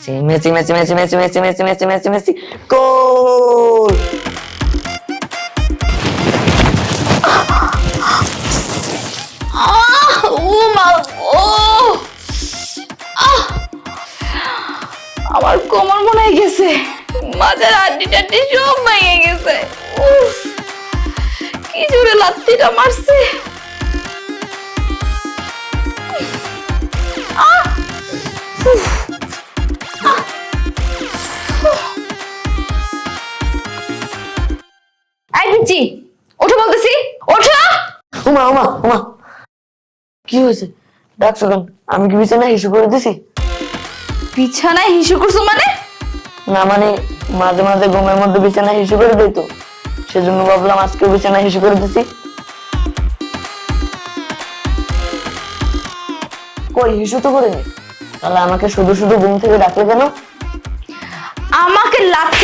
Messi Messi Messi Messi Messi Messi Messi Messi Messi গোল! আমার কোমর মনে হয়ে গেছে, মাঝের হাড্ডি টাড্ডি সব ভেঙে গেছে। উফ, কি জোরে লাত্তিটা মারছে। এই পিচ্চি, ওঠো বলতেছি, ওঠো। ওমা ওমা ওমা, কি হয়েছে? ডাকছো কেন? আমি কি বিছানায় হিসু করে দিছি? বিছানায় হিসু করছো মানে? না মানে মাঝে মাঝে ঘুমের মধ্যে বিছানায় হিসু করে দিই তো, সেজন্য ভাবলাম আজকে বিছানায় হিসু করে দিছি। কই, হিসু তো করিনি। তাহলে আমাকে শুধু শুধু ঘুম থেকে ডাকলে কেন? আমাকে লাথি